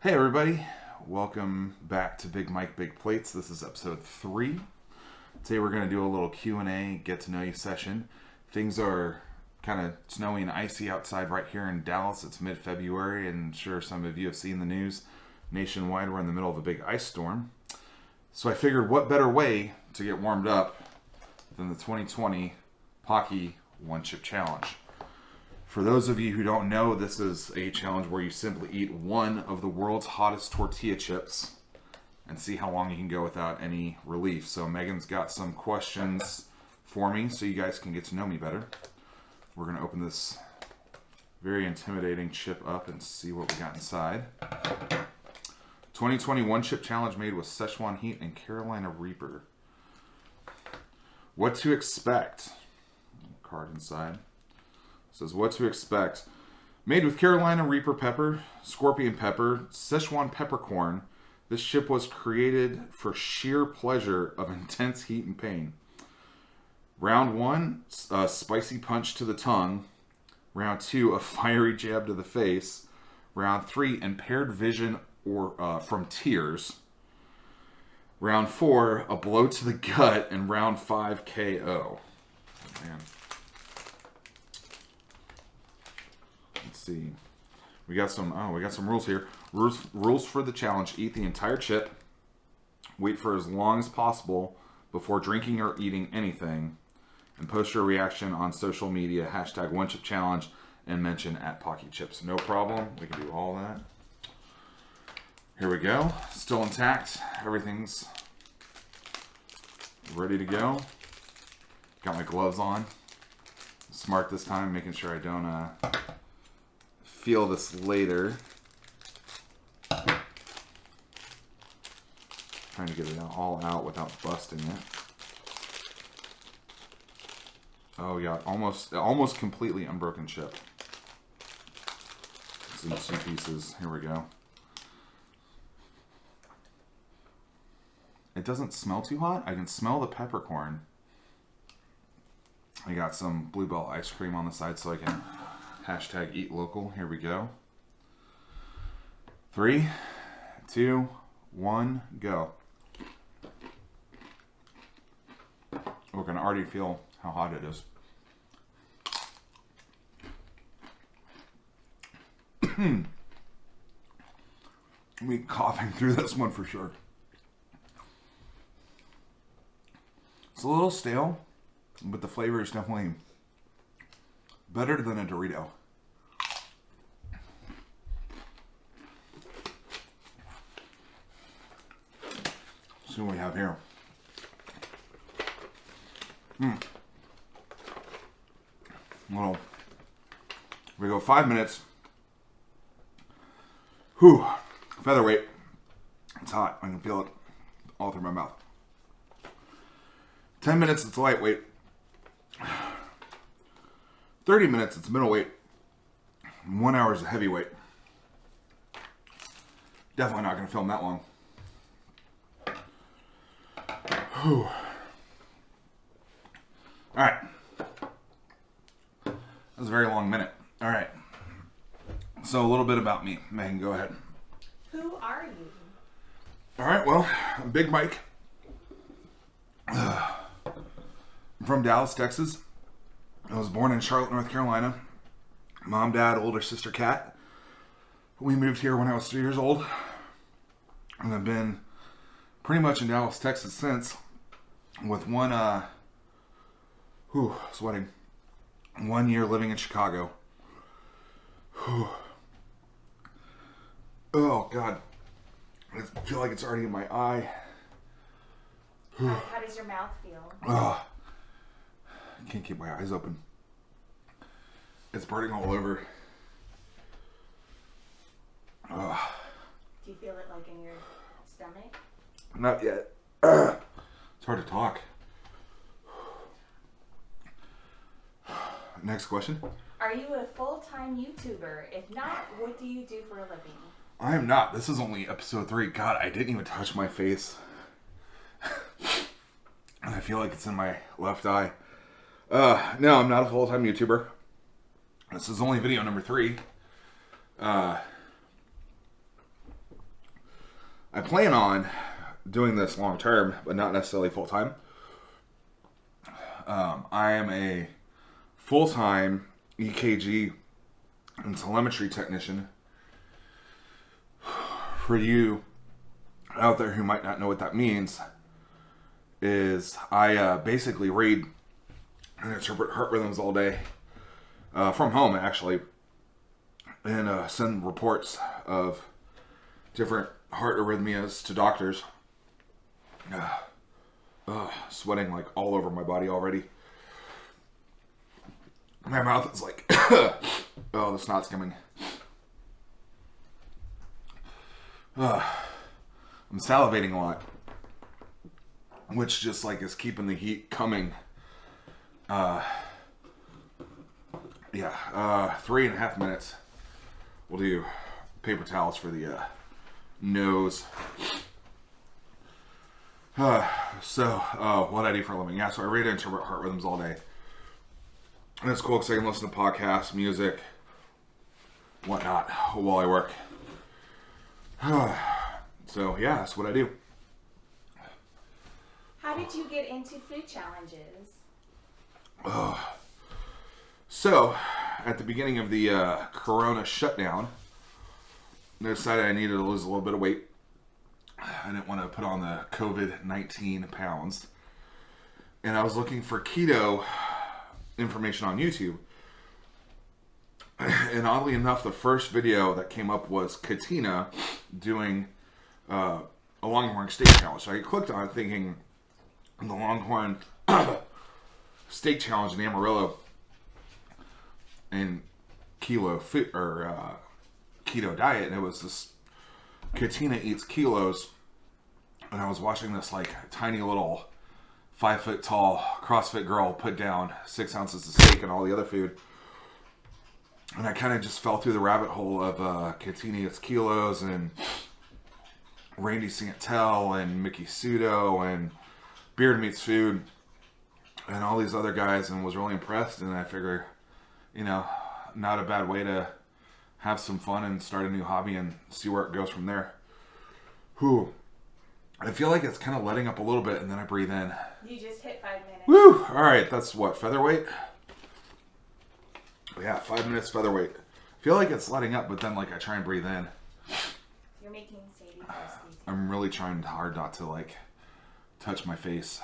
Hey everybody, welcome back to Big Mike Big Plates. This is episode 3. Today we're going to do a little Q&A, get to know you session. Things are kind of snowy and icy outside right here in Dallas. It's mid-February and I'm sure some of you have seen the news. Nationwide, we're in the middle of a big ice storm. So I figured what better way to get warmed up than the 2020 Paqui One Chip Challenge. For those of you who don't know, this is a challenge where you simply eat one of the world's hottest tortilla chips and see how long you can go without any relief. So Megan's got some questions for me so you guys can get to know me better. We're going to open this very intimidating chip up and see what we got inside. 2020 One Chip Challenge made with Szechuan Heat and Carolina Reaper. What to expect? Card inside. Says what to expect. Made with Carolina Reaper pepper, scorpion pepper, Szechuan peppercorn, this chip was created for sheer pleasure of intense heat and pain. Round 1, a spicy punch to the tongue. Round 2, a fiery jab to the face. Round 3, impaired vision or from tears. Round 4, a blow to the gut. And round 5, KO. Oh, man. Let's see. We got some rules here. Rules for the challenge. Eat the entire chip. Wait for as long as possible before drinking or eating anything. And post your reaction on social media. Hashtag One Chip Challenge and mention at Paqui Chips. No problem. We can do all that. Here we go. Still intact. Everything's ready to go. Got my gloves on. Smart this time, making sure I don't feel this later. Trying to get it all out without busting it. Oh yeah, almost completely unbroken chip. It's in 2 pieces. Here we go. It doesn't smell too hot. I can smell the peppercorn. I got some Bluebell ice cream on the side so I can hashtag eat local. Here we go. 3, 2, 1, go. We can already feel how hot it is. Me coughing through this one for sure. It's a little stale, but the flavor is definitely better than a Dorito. Let's see what we have here. Little. We go 5 minutes. Whew. Featherweight. It's hot. I can feel it all through my mouth. 10 minutes, it's lightweight. 30 minutes, it's middleweight. 1 hour is a heavyweight. Definitely not going to film that long. Whew. Alright. That was a very long minute. Alright. So a little bit about me. Megan, go ahead. Who are you? Alright, well, I'm Big Mike. I'm from Dallas, Texas. I was born in Charlotte, North Carolina. Mom, dad, older sister, Kat. We moved here when I was 3 years old. And I've been pretty much in Dallas, Texas since. With sweating. 1 year living in Chicago. Oh, God. I feel like it's already in my eye. How does your mouth feel? I can't keep my eyes open. It's burning all over. Do you feel it like in your stomach? Not yet. It's hard to talk. Next question. Are you a full-time YouTuber? If not, what do you do for a living? I am not. This is only episode 3. God, I didn't even touch my face. And I feel like it's in my left eye. No, I'm not a full-time YouTuber. This is only video number 3. I plan on doing this long term, but not necessarily full time. I am a full-time EKG and telemetry technician. For you out there who might not know what that means, is I basically read and interpret heart rhythms all day from home, actually, and send reports of different heart arrhythmias to doctors. Sweating like all over my body already. My mouth is like, oh, the snot's coming. I'm salivating a lot, which just like is keeping the heat coming. 3.5 minutes. We'll do paper towels for the nose. What I do for a living. So I read and interpret heart rhythms all day. And it's cool because I can listen to podcasts, music, whatnot while I work. That's what I do. How did you get into food challenges? So, at the beginning of the Corona shutdown, I decided I needed to lose a little bit of weight. I didn't want to put on the COVID-19 pounds. And I was looking for keto information on YouTube. And oddly enough, the first video that came up was Katina doing a Longhorn steak challenge. So I clicked on it thinking the Longhorn steak challenge in Amarillo and keto diet. And it was this Katina eats kilos. And I was watching this like tiny little 5 foot tall CrossFit girl put down 6 ounces of steak and all the other food. And I kind of just fell through the rabbit hole of Katina eats kilos and Randy Santel and Mickey Sudo and Beard Meats Food and all these other guys, and was really impressed. And I figure, not a bad way to have some fun and start a new hobby and see where it goes from there. I feel like it's kind of letting up a little bit, and then I breathe in. You just hit 5 minutes. Woo! All right, that's what, featherweight? Yeah, 5 minutes featherweight. I feel like it's letting up, but then like I try and breathe in. You're making Sadie thirsty. I'm really trying hard not to like touch my face.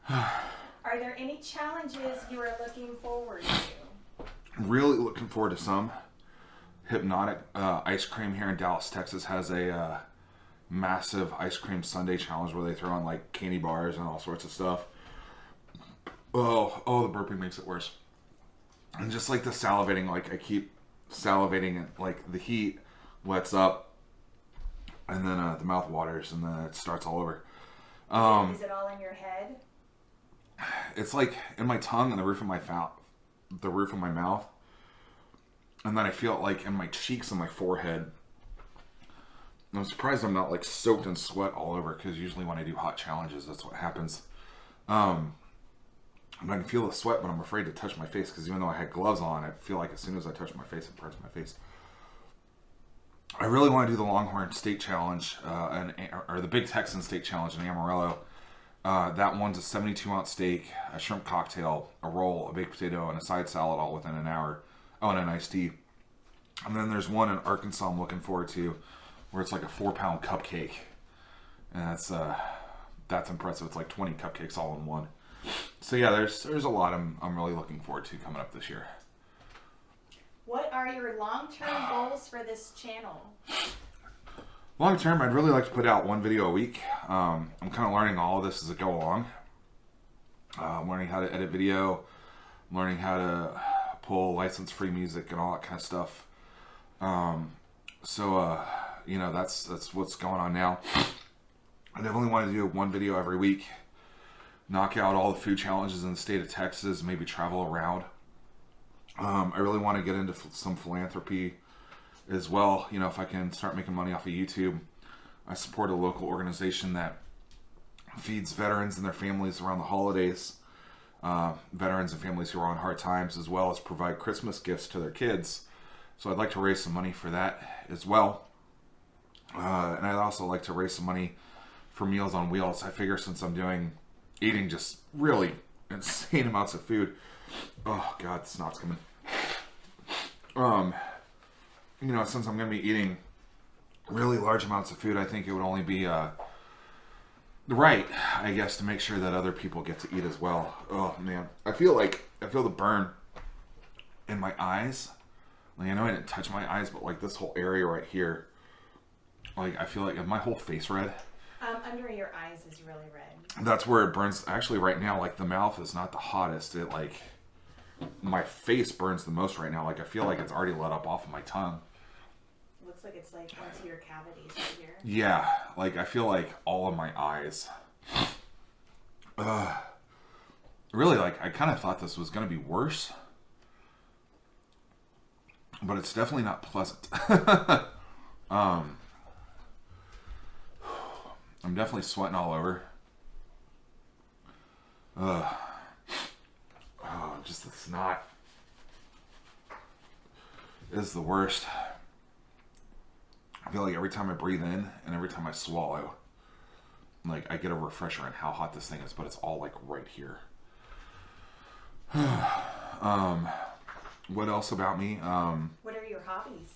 Are there any challenges you are looking forward to? I'm really looking forward to some. Hypnotic Ice Cream here in Dallas, Texas has a massive ice cream sundae challenge where they throw on like candy bars and all sorts of stuff. Oh, the burping makes it worse. And just like the salivating, like I keep salivating and like the heat lets up and then the mouth waters and then it starts all over. Is it all in your head? It's like in my tongue and the roof of my mouth. And then I feel it like in my cheeks and my forehead. I'm surprised I'm not like soaked in sweat all over, because usually when I do hot challenges, that's what happens. I can feel the sweat, but I'm afraid to touch my face, because even though I had gloves on, I feel like as soon as I touch my face, it burns my face. I really want to do the Longhorn Steak Challenge, or the Big Texan Steak Challenge in Amarillo. That one's a 72-ounce steak, a shrimp cocktail, a roll, a baked potato, and a side salad all within an hour. Oh, and an iced tea. And then there's one in Arkansas I'm looking forward to, where it's like a 4-pound cupcake. And that's impressive. It's like 20 cupcakes all in one. So yeah, there's a lot I'm really looking forward to coming up this year. What are your long-term goals for this channel? Long term, I'd really like to put out one video a week. I'm kind of learning all of this as I go along. I'm learning how to edit video. I'm learning how to pull license-free music and all that kind of stuff. That's what's going on now. I definitely want to do one video every week. Knock out all the food challenges in the state of Texas. Maybe travel around. I really want to get into some philanthropy as well. If I can start making money off of YouTube. I support a local organization that feeds veterans and their families around the holidays. Veterans and families who are on hard times, as well as provide Christmas gifts to their kids. So I'd like to raise some money for that as well. And I also like to raise some money for Meals on Wheels. I figure since I'm eating just really insane amounts of food. Oh God, the snot's coming. Since I'm going to be eating really large amounts of food, I think it would only be right, I guess, to make sure that other people get to eat as well. Oh man, I feel the burn in my eyes. Like, I know I didn't touch my eyes, but like this whole area right here, like I feel like my whole face red. Under your eyes is really red. That's where it burns. Actually, right now, like the mouth is not the hottest. It like my face burns the most right now. Like I feel like it's already let up off of my tongue. Looks like it's like into your cavities right here. Yeah, like I feel like all of my eyes. Really, like I kind of thought this was gonna be worse, but it's definitely not pleasant. I'm definitely sweating all over. Just the snot is the worst. I feel like every time I breathe in and every time I swallow, like I get a refresher on how hot this thing is, but it's all like right here. What else about me? What are your hobbies?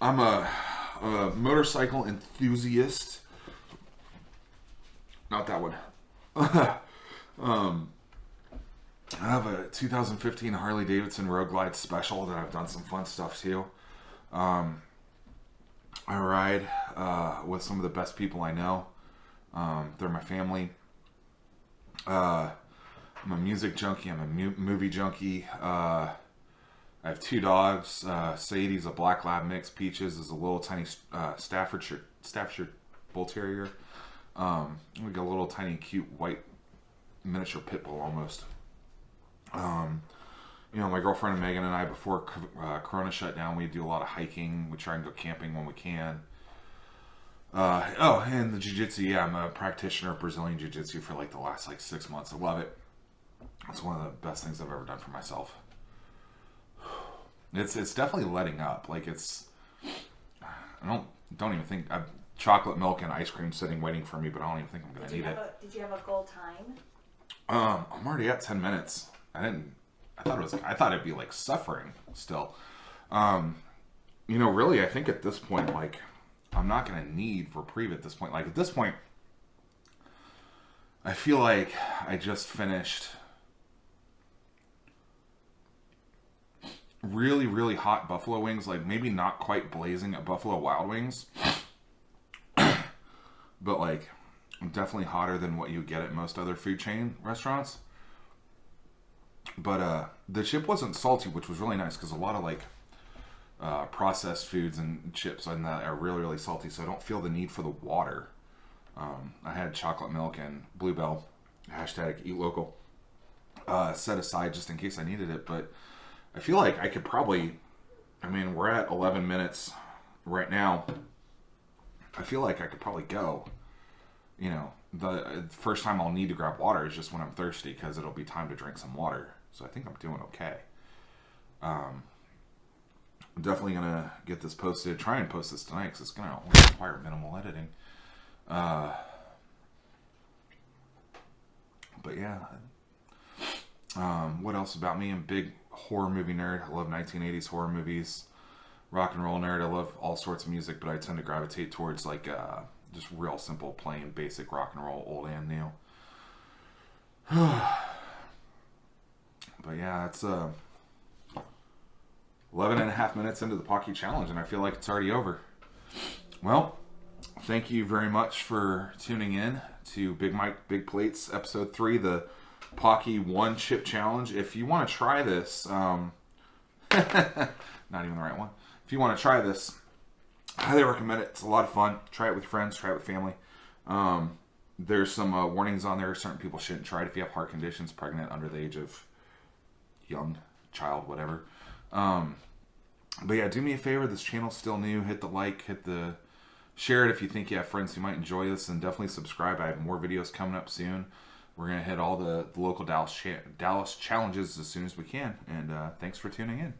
I'm a motorcycle enthusiast. Not that one. I have a 2015 Harley Davidson Road Glide Special that I've done some fun stuff to. I ride with some of the best people I know. They're my family. I'm a music junkie. I'm a movie junkie. I have 2 dogs. Sadie's a black lab mix. Peaches is a little tiny Staffordshire Bull Terrier. We got a little tiny cute white miniature pit bull almost. My girlfriend and Megan and I, before Corona shut down, we do a lot of hiking. We try and go camping when we can. And the jiu-jitsu. Yeah, I'm a practitioner of Brazilian jiu-jitsu for like the last 6 months. I love it. It's one of the best things I've ever done for myself. It's definitely letting up. Like I don't even think chocolate milk and ice cream sitting waiting for me, but I don't even think I'm gonna need it. Did you have a goal time? I'm already at 10 minutes. I thought it'd be like suffering still. Really, I think at this point, like, I'm not gonna need reprieve at this point. Like at this point, I feel like I just finished really, really hot buffalo wings. Like maybe not quite blazing at Buffalo Wild Wings, but like definitely hotter than what you get at most other food chain restaurants. But the chip wasn't salty, which was really nice because a lot of like processed foods and chips and that are really, really salty, so I don't feel the need for the water. I had chocolate milk and Bluebell, #eatlocal, set aside just in case I needed it, but I feel like I could probably, we're at 11 minutes right now. I feel like I could probably go. The first time I'll need to grab water is just when I'm thirsty because it'll be time to drink some water. So I think I'm doing okay. I'm definitely going to get this posted. Try and post this tonight because it's going to require minimal editing. But yeah. What else about me? I'm a big horror movie nerd. I love 1980s horror movies. Rock and roll nerd. I love all sorts of music, but I tend to gravitate towards like just real simple, plain, basic rock and roll, old and new. But yeah, it's 11 and a half minutes into the Paqui challenge, and I feel like it's already over. Well, thank you very much for tuning in to Big Mike Big Plates episode 3, the Paqui 1 chip challenge. If you want to try this, not even the right one. If you want to try this, I highly recommend it. It's a lot of fun. Try it with friends. Try it with family. There's some warnings on there. Certain people shouldn't try it if you have heart conditions, pregnant, under the age of young, child, whatever. But yeah, do me a favor. This channel's still new. Hit the like. Share it if you think you have friends who might enjoy this, and definitely subscribe. I have more videos coming up soon. We're going to hit all the local Dallas challenges as soon as we can. And thanks for tuning in.